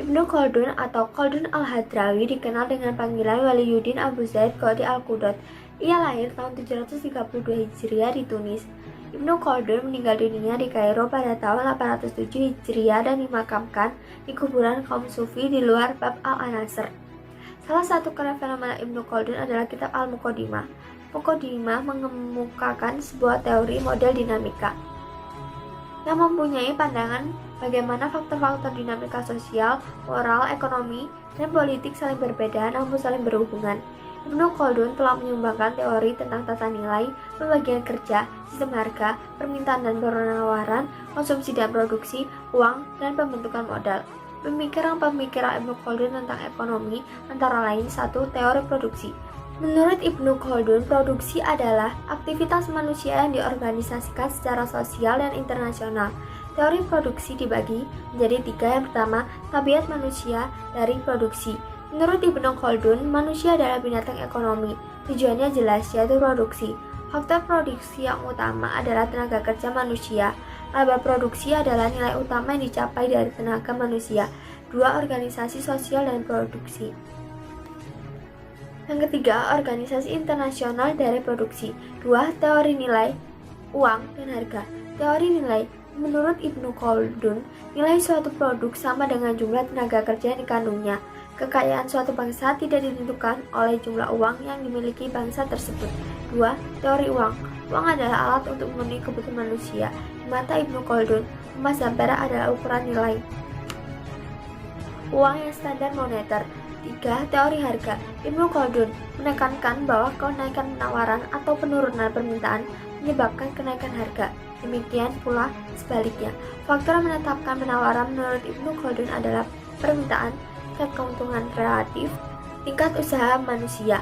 Ibnu Khaldun atau Khaldun al-Hadrawi dikenal dengan panggilan Waliyuddin Abu Zaid Qadi al-Qudot. Ia lahir tahun 732 Hijriah di Tunis. Ibnu Khaldun meninggal dunia di Kairo pada tahun 807 Hijriah dan dimakamkan di kuburan kaum Sufi di luar Bab al-Anasr. Salah satu karya fenomena Ibnu Khaldun adalah kitab Al-Muqaddimah. Muqaddimah mengemukakan sebuah teori model dinamika yang mempunyai pandangan bagaimana faktor-faktor dinamika sosial, moral, ekonomi, dan politik saling berbeda namun saling berhubungan. Ibnu Khaldun telah menyumbangkan teori tentang tata nilai, pembagian kerja, sistem harga, permintaan dan penawaran, konsumsi dan produksi, uang, dan pembentukan modal. Pemikiran-pemikiran Ibnu Khaldun tentang ekonomi antara lain 1. Teori produksi. Menurut Ibnu Khaldun, produksi adalah aktivitas manusia yang diorganisasikan secara sosial dan internasional. Teori produksi dibagi menjadi 3. Yang pertama, tabiat manusia dari produksi. Menurut Ibnu Khaldun, manusia adalah binatang ekonomi. Tujuannya jelas, yaitu produksi. Faktor produksi yang utama adalah tenaga kerja manusia. Laba produksi adalah nilai utama yang dicapai dari tenaga manusia. 2. Organisasi sosial dan produksi. Yang ketiga, organisasi internasional dari produksi. 2. Teori nilai, uang, dan harga. Teori nilai. Menurut Ibnu Khaldun, nilai suatu produk sama dengan jumlah tenaga kerja yang dikandungnya. Kekayaan suatu bangsa tidak ditentukan oleh jumlah uang yang dimiliki bangsa tersebut. 2. Teori uang. Uang adalah alat untuk memenuhi kebutuhan manusia. Di mata Ibnu Khaldun, emas dan perak adalah ukuran nilai uang yang standar moneter. 3. Teori harga. Ibnu Khaldun menekankan bahwa kenaikan penawaran atau penurunan permintaan menyebabkan kenaikan harga. Demikian pula sebaliknya. Faktor yang menetapkan penawaran menurut Ibnu Khaldun adalah permintaan, tingkat keuntungan relatif, tingkat usaha manusia,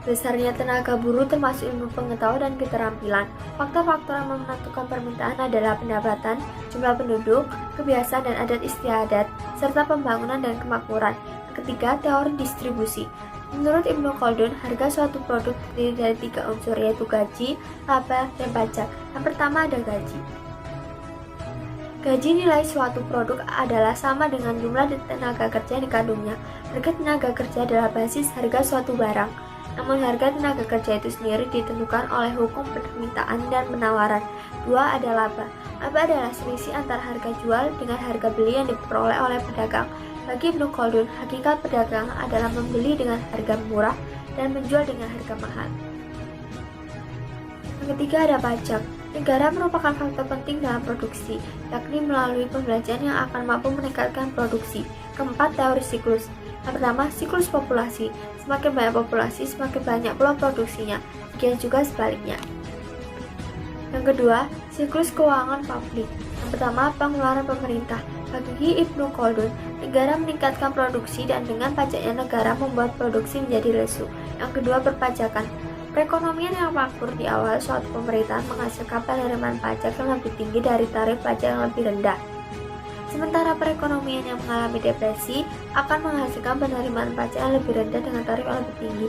besarnya tenaga buruh termasuk ilmu pengetahuan dan keterampilan. Faktor-faktor yang menentukan permintaan adalah pendapatan, jumlah penduduk, kebiasaan dan adat istiadat, serta pembangunan dan kemakmuran. Yang ketiga, teori distribusi. Menurut Ibnu Khaldun, harga suatu produk terdiri dari 3 unsur, yaitu gaji, laba, dan pajak. Yang pertama ada gaji. Gaji nilai suatu produk adalah sama dengan jumlah tenaga kerja yang dikandungnya. Harga tenaga kerja adalah basis harga suatu barang. Namun harga tenaga kerja itu sendiri ditentukan oleh hukum permintaan dan penawaran. 2. Ada laba. Laba adalah selisih antara harga jual dengan harga beli yang diperoleh oleh pedagang. Bagi Ibnu Khaldun, hakikat pedagang adalah membeli dengan harga murah dan menjual dengan harga mahal. Yang ketiga ada pajak. Negara merupakan faktor penting dalam produksi, yakni melalui pembelanjaan yang akan mampu meningkatkan produksi. Keempat, teori siklus. Yang pertama, siklus populasi. Semakin banyak populasi, semakin banyak pula produksinya. Demikian juga sebaliknya. Yang kedua, siklus keuangan publik. Yang pertama, pengeluaran pemerintah. Bagi Ibnu Khaldun, negara meningkatkan produksi dan dengan pajaknya negara membuat produksi menjadi lesu. Yang kedua, perpajakan. Perekonomian yang makmur di awal suatu pemerintahan menghasilkan penerimaan pajak yang lebih tinggi dari tarif pajak yang lebih rendah. Sementara perekonomian yang mengalami depresi akan menghasilkan penerimaan pajak yang lebih rendah dengan tarif yang lebih tinggi.